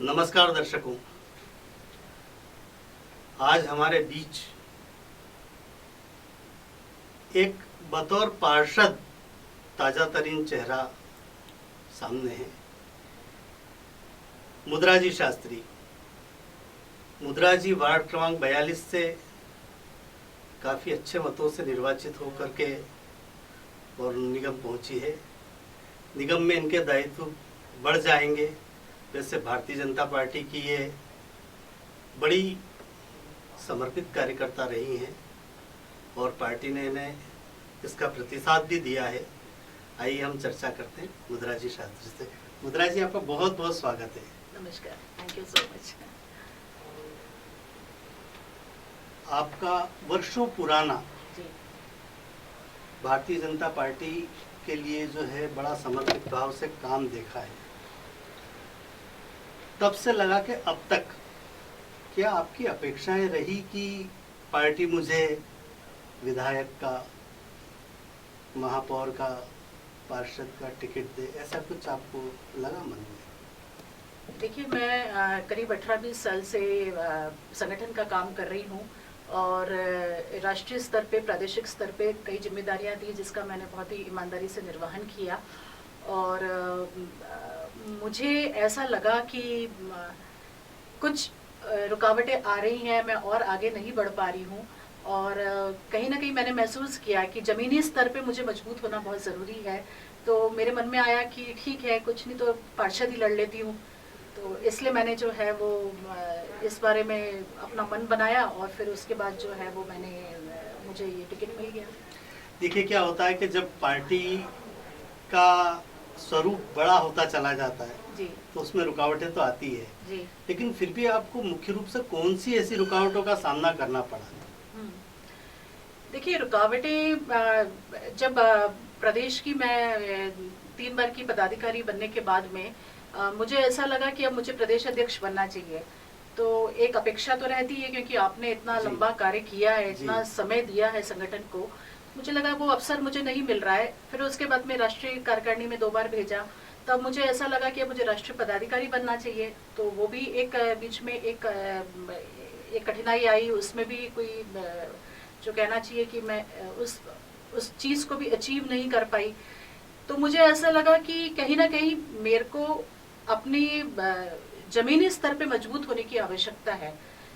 नमस्कार दर्शकों, आज हमारे बीच एक बतौर पार्षद ताजा तरीन चेहरा सामने है। मुद्रा जी शास्त्री। मुद्रा जी वार्ड क्रमांक 42 से काफ़ी अच्छे मतों से निर्वाचित होकर के और निगम पहुंची है। निगम में इनके दायित्व बढ़ जाएंगे। वैसे भारतीय जनता पार्टी की ये बड़ी समर्पित कार्यकर्ता रही हैं और पार्टी ने इन्हें इसका प्रतिसाद भी दिया है। आइए हम चर्चा करते हैं मुद्रा जी शास्त्री से। मुद्रा जी, आपका बहुत बहुत स्वागत है। नमस्कार, थैंक यू सो मच। आपका वर्षों पुराना जी भारतीय जनता पार्टी के लिए जो है बड़ा समर्पित भाव से काम देखा है। तब से लगा के अब तक क्या आपकी अपेक्षाएं रही कि पार्टी मुझे विधायक का, महापौर का, पार्षद का टिकट दे, ऐसा कुछ आपको लगा मन में? देखिए, मैं करीब 18-20 साल से संगठन का काम कर रही हूँ और राष्ट्रीय स्तर पे, प्रादेशिक स्तर पे कई जिम्मेदारियाँ दी जिसका मैंने बहुत ही ईमानदारी से निर्वहन किया। और मुझे ऐसा लगा कि कुछ रुकावटें आ रही हैं, मैं और आगे नहीं बढ़ पा रही हूँ और कहीं ना कहीं मैंने महसूस किया कि ज़मीनी स्तर पे मुझे मजबूत होना बहुत ज़रूरी है। तो मेरे मन में आया कि ठीक है, कुछ नहीं तो पार्षद ही लड़ लेती हूँ। तो इसलिए मैंने जो है वो इस बारे में अपना मन बनाया और फिर उसके बाद जो है वो मुझे ये टिकट मिल गया। देखिए, क्या होता है कि जब पार्टी का स्वरूप बड़ा होता चला जाता है जी तो उसमें रुकावटें तो आती है जी। लेकिन फिर भी आपको मुख्य रूप से कौन सी ऐसी रुकावटों का सामना करना पड़ा? देखिए, रुकावटें जब प्रदेश की मैं 3 बार की पदाधिकारी बनने के बाद में मुझे ऐसा लगा कि अब मुझे प्रदेश अध्यक्ष बनना चाहिए। तो एक अपेक्षा तो रहती है क्योंकि आपने इतना लंबा कार्य किया है, इतना समय दिया है संगठन को। मुझे लगा वो अवसर मुझे नहीं मिल रहा है। फिर उसके बाद में राष्ट्रीय कार्यकारिणी में 2 बार भेजा, तब मुझे ऐसा लगा कि अब मुझे राष्ट्रीय पदाधिकारी बनना चाहिए। तो वो भी एक बीच में एक कठिनाई आई, उसमें भी कोई जो कहना चाहिए कि मैं उस चीज़ को भी अचीव नहीं कर पाई। तो मुझे ऐसा लगा कि कहीं ना कहीं मेरे को अपनी जमीनी स्तर पे मजबूत होने की आवश्यकता है।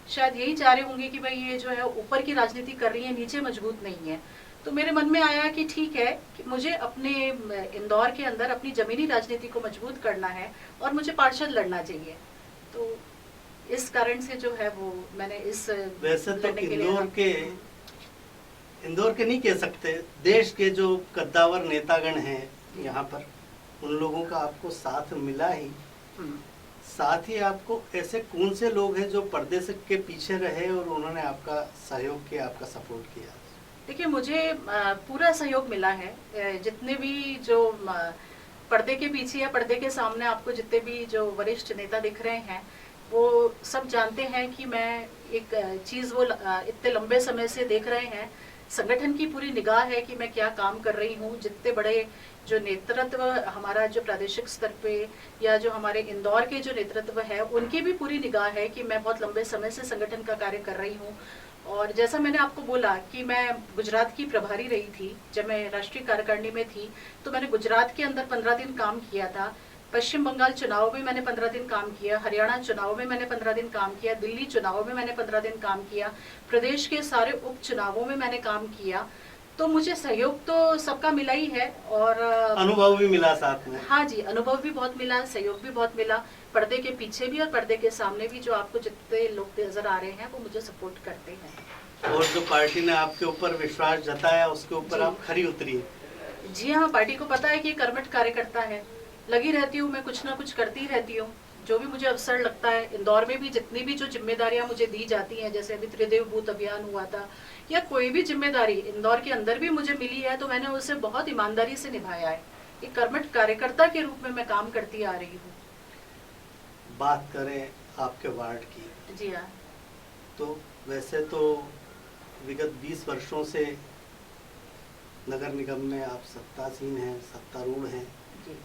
शायद यही चाह रहे होंगे कि भाई ये जो है ऊपर की राजनीति कर रही है, नीचे मजबूत नहीं है। तो मेरे मन में आया कि ठीक है कि मुझे अपने इंदौर के अंदर अपनी जमीनी राजनीति को मजबूत करना है और मुझे पार्षद लड़ना चाहिए। तो इस कारण से जो है वो मैंने इस वैसे तो इंदौर के नहीं कह सकते, देश के जो कद्दावर नेतागण हैं यहाँ पर, उन लोगों का आपको साथ मिला ही। साथ ही आपको ऐसे कौन से लोग हैं जो पर्दे से के पीछे रहे और उन्होंने आपका सहयोग किया, आपका सपोर्ट किया? देखिए, मुझे पूरा सहयोग मिला है। जितने भी जो पर्दे के पीछे या पर्दे के सामने आपको जितने भी जो वरिष्ठ नेता दिख रहे हैं, वो सब जानते हैं कि मैं एक चीज़ वो इतने लंबे समय से देख रहे हैं। संगठन की पूरी निगाह है कि मैं क्या काम कर रही हूँ। जितने बड़े जो नेतृत्व हमारा जो प्रादेशिक स्तर पे या जो हमारे इंदौर के जो नेतृत्व है, उनकी भी पूरी निगाह है कि मैं बहुत लंबे समय से संगठन का कार्य कर रही हूँ। और जैसा मैंने आपको बोला कि मैं गुजरात की प्रभारी रही थी जब मैं राष्ट्रीय कार्यकारिणी में थी, तो मैंने गुजरात के अंदर 15 दिन काम किया था। पश्चिम बंगाल चुनाव में मैंने 15 दिन काम किया, हरियाणा चुनाव में मैंने 15 दिन काम किया, दिल्ली चुनाव में मैंने 15 दिन काम किया, प्रदेश के सारे उपचुनावों में मैंने काम किया। तो मुझे सहयोग तो सबका मिला ही है और अनुभव भी मिला साथ में। हाँ जी, अनुभव भी बहुत मिला, सहयोग भी बहुत मिला। पर्दे के पीछे भी और पर्दे के सामने भी जो आपको जितने लोग नजर आ रहे हैं वो मुझे सपोर्ट करते हैं। और जो पार्टी ने आपके ऊपर विश्वास जताया उसके ऊपर आप खरी उतरी। जी हाँ, पार्टी को पता है कि कर्मठ कार्यकर्ता है। लगी रहती हूँ मैं, कुछ ना कुछ करती रहती हूँ। जो भी मुझे अवसर लगता है, इंदौर में भी जितनी भी जो जिम्मेदारियां मुझे दी जाती हैं, जैसे अभी त्रिदेव बूथ अभियान हुआ था या कोई भी जिम्मेदारी इंदौर के अंदर भी मुझे मिली है, तो मैंने उसे बहुत ईमानदारी से निभाया है। एक कर्मठ कार्यकर्ता के रूप में मैं काम करती आ रही हूँ। बात करें आपके वार्ड की, जी हाँ, तो वैसे तो विगत 20 वर्षों से नगर निगम में आप सत्तासीन हैं, सत्तारूढ़ हैं, जी।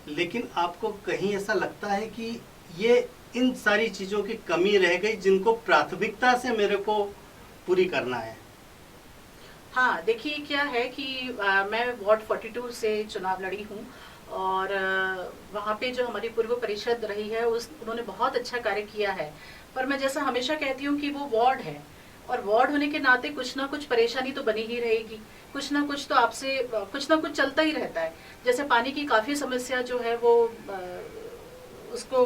लेकिन आपको कहीं ऐसा लगता है कि ये इन सारी चीज़ों की कमी रह गई जिनको प्राथमिकता से मेरे को पूरी करना है? हाँ, देखिए क्या है कि मैं वार्ड 42 से चुनाव लड़ी हूँ और वहाँ पे जो हमारी पूर्व परिषद रही है उस उन्होंने बहुत अच्छा कार्य किया है। पर मैं जैसा हमेशा कहती हूँ कि वो वार्ड है और वार्ड होने के नाते कुछ ना कुछ परेशानी तो बनी ही रहेगी। कुछ ना कुछ तो आपसे कुछ ना कुछ चलता ही रहता है। जैसे पानी की काफ़ी समस्या जो है वो उसको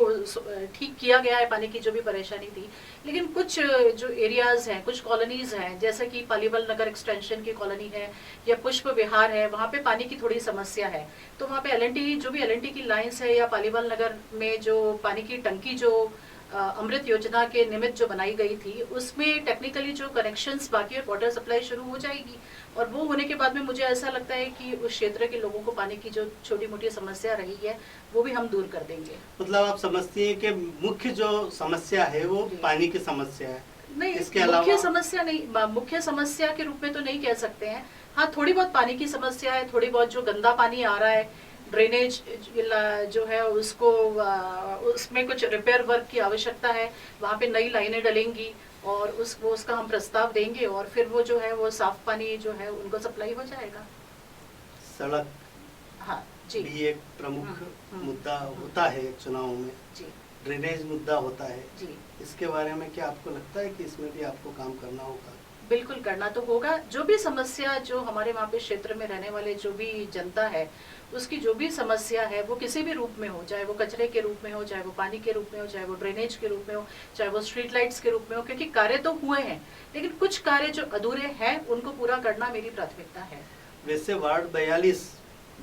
ठीक किया गया है, पानी की जो भी परेशानी थी। लेकिन कुछ जो एरियाज हैं, कुछ कॉलोनीज हैं, जैसे कि पालीवाल नगर एक्सटेंशन की कॉलोनी है या पुष्प विहार है, वहाँ पे पानी की थोड़ी समस्या है। तो वहाँ पे एलएनटी जो भी एलएनटी की लाइंस है या पालीवाल नगर में जो पानी की टंकी जो अमृत योजना के निमित्त जो बनाई गई थी उसमें टेक्निकली जो कनेक्शंस बाकी है वाटर सप्लाई शुरू हो जाएगी और वो होने के बाद में मुझे ऐसा लगता है कि उस क्षेत्र के लोगों को पानी की जो छोटी मोटी समस्या रही है वो भी हम दूर कर देंगे। मतलब आप समझती हैं कि मुख्य जो समस्या है वो जी। पानी की समस्या है? नहीं, इसके मुख्य अलावा समस्या नहीं, मुख्य समस्या के रूप में तो नहीं कह सकते हैं। हाँ, थोड़ी बहुत पानी की समस्या है, थोड़ी बहुत जो गंदा पानी आ रहा है, ड्रेनेज जो है उसको उसमें कुछ रिपेयर वर्क की आवश्यकता है। वहाँ पे नई लाइनें डलेंगी और उसका हम प्रस्ताव देंगे और फिर वो जो है वो साफ पानी जो है उनको सप्लाई हो जाएगा। सड़क हाँ जी। भी एक प्रमुख मुद्दा हम्म। होता है चुनाव में, जी ड्रेनेज मुद्दा होता है। जी। इसके बारे में क्या आपको लगता है कि इसमें भी आपको काम करना होगा? बिल्कुल करना तो होगा। जो भी समस्या जो हमारे वहाँ पे क्षेत्र में रहने वाले जो भी जनता है उसकी जो भी समस्या है वो किसी भी रूप में हो, चाहे वो कचरे के रूप में हो, चाहे वो पानी के रूप में हो, चाहे वो ड्रेनेज के रूप में हो, चाहे वो स्ट्रीट लाइट्स के रूप में हो, क्योंकि कार्य तो हुए हैं लेकिन कुछ कार्य जो अधूरे हैं उनको पूरा करना मेरी प्राथमिकता है। वैसे वार्ड 42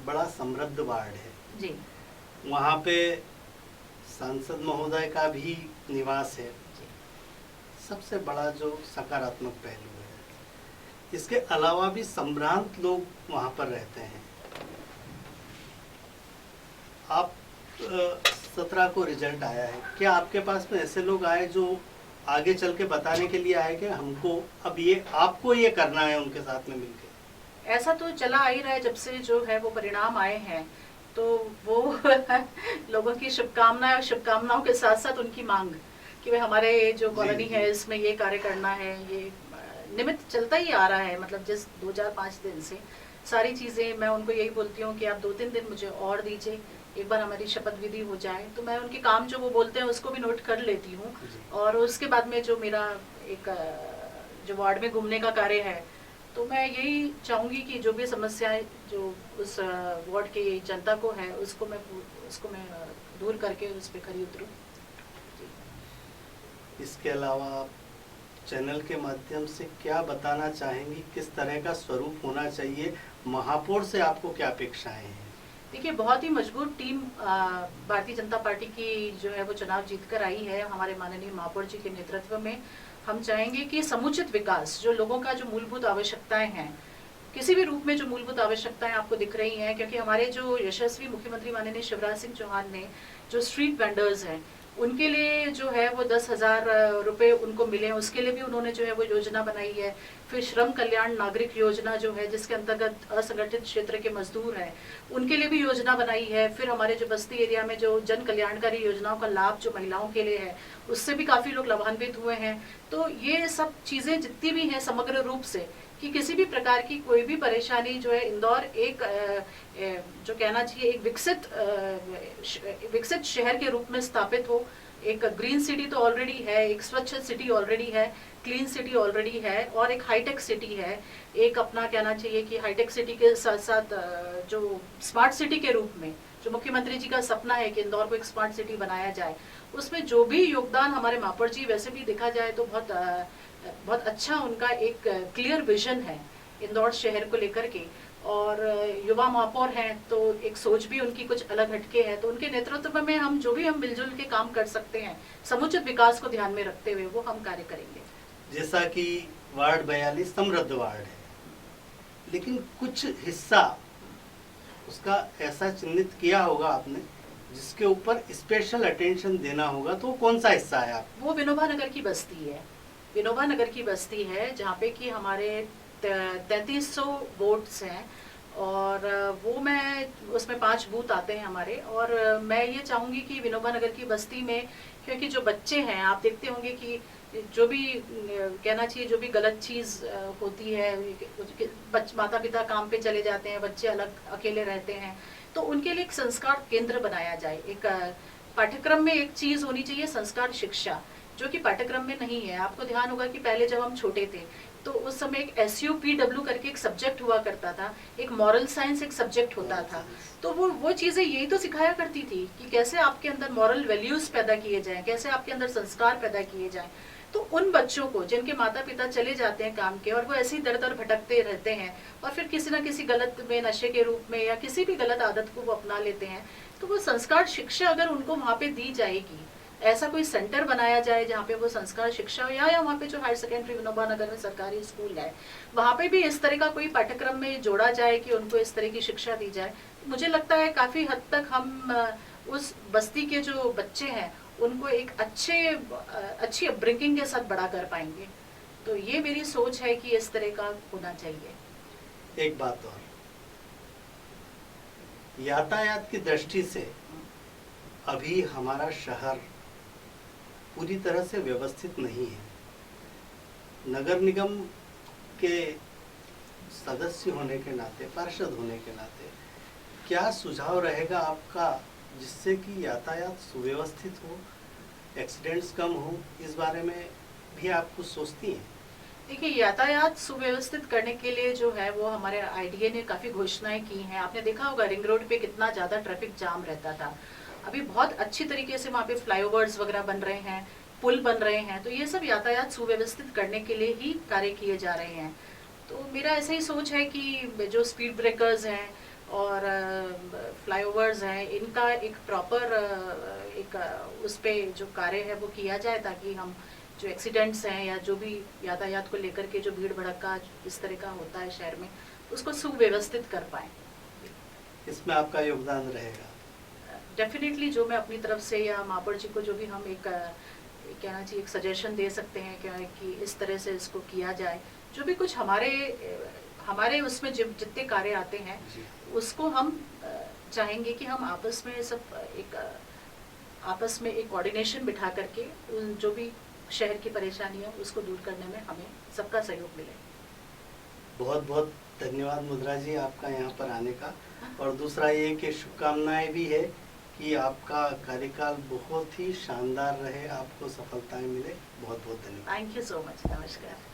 बड़ा समृद्ध वार्ड है जी वहाँ पे सांसद महोदय का भी निवास है। जी। सबसे बड़ा जो सकारात्मक पहलू है, इसके अलावा भी संभ्रांत लोग वहाँ पर रहते हैं। आप 17 को रिजल्ट आया है, क्या आपके पास में ऐसे लोग आए जो आगे चल के बताने के लिए आए कि हमको अब ये आपको ये करना है उनके साथ में मिलकर? ऐसा तो चला आ ही रहा है जब से जो है वो परिणाम आए हैं, तो वो लोगों की शुभकामनाएं और शुभकामनाओं के साथ साथ उनकी मांग कि भाई हमारे जो कॉलोनी है इसमें ये कार्य करना है, ये निमित्त चलता ही आ रहा है। मतलब जिस 2005 दिन से सारी चीज़ें मैं उनको यही बोलती हूँ कि आप 2-3 दिन मुझे और दीजिए, एक बार हमारी शपथ विधि हो जाए तो मैं उनके काम जो वो बोलते हैं उसको भी नोट कर लेती हूँ और उसके बाद में जो मेरा एक जो वार्ड में घूमने का कार्य है तो मैं यही चाहूँगी कि जो भी समस्याएं जो उस वार्ड की जनता को है उसको मैं दूर करके उस पर खरी उतरूँ। इसके अलावा आप चैनल के माध्यम से क्या बताना चाहेंगी, किस तरह का स्वरूप होना चाहिए, महापौर से आपको क्या अपेक्षाएं हैं? देखिए, बहुत ही मजबूत टीम भारतीय जनता पार्टी की जो है वो चुनाव जीतकर आई है हमारे माननीय महापौर जी के नेतृत्व में। हम चाहेंगे कि समुचित विकास, जो लोगों का जो मूलभूत आवश्यकताएं हैं, किसी भी रूप में जो मूलभूत आवश्यकताएं आपको दिख रही हैं, क्योंकि हमारे जो यशस्वी मुख्यमंत्री माननीय शिवराज सिंह चौहान ने जो स्ट्रीट वेंडर्स हैं उनके लिए जो है वो 10,000 रुपये उनको मिले, उसके लिए भी उन्होंने जो है वो योजना बनाई है। फिर श्रम कल्याण नागरिक योजना जो है जिसके अंतर्गत असंगठित क्षेत्र के मजदूर हैं उनके लिए भी योजना बनाई है। फिर हमारे जो बस्ती एरिया में जो जन कल्याणकारी योजनाओं का लाभ जो महिलाओं के लिए है उससे भी काफ़ी लोग लाभान्वित हुए हैं। तो ये सब चीज़ें जितनी भी हैं समग्र रूप से कि किसी भी प्रकार की कोई भी परेशानी जो है, इंदौर एक जो कहना चाहिए एक विकसित शहर के रूप में स्थापित हो। एक ग्रीन सिटी तो ऑलरेडी है, एक स्वच्छ सिटी ऑलरेडी है, क्लीन सिटी ऑलरेडी है और एक हाईटेक सिटी है। एक अपना कहना चाहिए कि हाईटेक सिटी के साथ साथ जो स्मार्ट सिटी के रूप में जो मुख्यमंत्री जी का सपना है कि इंदौर को एक स्मार्ट सिटी बनाया जाए, उसमें जो भी योगदान हमारे महापौर जी, वैसे भी देखा जाए तो बहुत अच्छा उनका एक क्लियर विजन है इंदौर शहर को लेकर के। और युवा महापौर हैं तो एक सोच भी उनकी कुछ अलग हटके है, तो उनके नेतृत्व में हम जो भी हम मिलजुल के काम कर सकते हैं समुचित विकास को ध्यान में रखते हुए वो हम कार्य करेंगे। जैसा कि वार्ड 42 समृद्ध वार्ड है, लेकिन कुछ हिस्सा उसका ऐसा चिन्हित किया होगा आपने जिसके ऊपर स्पेशल अटेंशन देना होगा, तो कौन सा हिस्सा है आप? वो विनोबा नगर की बस्ती है। विनोबा नगर की बस्ती है जहाँ पे कि हमारे 3300 वोट्स हैं और वो मैं उसमें 5 बूथ आते हैं हमारे, और मैं ये चाहूँगी कि विनोबा नगर की बस्ती में, क्योंकि जो बच्चे हैं आप देखते होंगे कि जो भी कहना चाहिए, जो भी गलत चीज़ होती है, माता पिता काम पे चले जाते हैं, बच्चे अलग अकेले रहते हैं, तो उनके लिए एक संस्कार केंद्र बनाया जाए। एक पाठ्यक्रम में एक चीज़ होनी चाहिए, संस्कार शिक्षा, जो कि पाठ्यक्रम में नहीं है। आपको ध्यान होगा कि पहले जब हम छोटे थे तो उस समय एक SUPW करके एक सब्जेक्ट हुआ करता था, एक मॉरल साइंस एक सब्जेक्ट होता था। तो वो चीज़ें यही तो सिखाया करती थी कि कैसे आपके अंदर मॉरल वैल्यूज़ पैदा किए जाएं, कैसे आपके अंदर संस्कार पैदा किए जाएं। तो उन बच्चों को जिनके माता पिता चले जाते हैं काम के, और वो ऐसे ही दर दर भटकते रहते हैं और फिर किसी ना किसी गलत में, नशे के रूप में या किसी भी गलत आदत को वो अपना लेते हैं, तो वो संस्कार शिक्षा अगर उनको वहाँ पे दी जाएगी, ऐसा कोई सेंटर बनाया जाए जहाँ पे वो संस्कार शिक्षा, या वहाँ पे जो हायर सेकेंडरी विनोबा नगर में सरकारी स्कूल है वहाँ पे भी इस तरह का कोई पाठ्यक्रम में जोड़ा जाए कि उनको इस तरह की शिक्षा दी जाए, मुझे लगता है काफ़ी हद तक हम उस बस्ती के जो बच्चे हैं उनको एक अच्छी अपब्रिंगिंग के साथ बड़ा कर पाएंगे। तो ये मेरी सोच है कि इस तरह का होना चाहिए। एक बात और, यातायात की दृष्टि से अभी हमारा शहर पूरी तरह से व्यवस्थित नहीं है। नगर निगम के सदस्य होने के नाते, पार्षद होने के नाते, क्या सुझाव रहेगा आपका जिससे कि यातायात सुव्यवस्थित हो, एक्सीडेंट्स कम हो? इस बारे में भी आप कुछ सोचती हैं? देखिए, यातायात सुव्यवस्थित करने के लिए जो है वो हमारे IDA ने काफ़ी घोषणाएं की हैं। आपने देखा होगा रिंग रोड पे कितना ज़्यादा ट्रैफिक जाम रहता था। अभी बहुत अच्छी तरीके से वहाँ पे फ्लाईओवर्स वगैरह बन रहे हैं, पुल बन रहे हैं, तो ये सब यातायात सुव्यवस्थित करने के लिए ही कार्य किए जा रहे हैं। तो मेरा ऐसा ही सोच है कि जो स्पीड ब्रेकर्स हैं और फ्लाईओवर्स हैं, इनका एक प्रॉपर उस पर जो कार्य है वो किया जाए, ताकि हम जो एक्सीडेंट्स हैं या जो भी यातायात को लेकर के जो भीड़ भड़का इस तरह का होता है शहर में, उसको सुव्यवस्थित कर पाएँ। इसमें आपका योगदान रहेगा? डेफिनेटली, जो मैं अपनी तरफ से या मापड़ जी को जो भी हम एक कहना चाहिए एक सजेशन दे सकते हैं कि इस तरह से इसको किया जाए, जो भी कुछ हमारे उसमें जितने कार्य आते हैं उसको हम चाहेंगे कि हम आपस में एक कोऑर्डिनेशन बिठा करके जो भी शहर की परेशानी है उसको दूर करने में हमें सबका सहयोग मिले। बहुत बहुत धन्यवाद मुद्रा जी आपका यहाँ पर आने का। और दूसरा ये कि शुभकामनाएं भी है कि आपका कार्यकाल बहुत ही शानदार रहे, आपको सफलताएं मिले। बहुत बहुत धन्यवाद। Thank you so much. नमस्कार।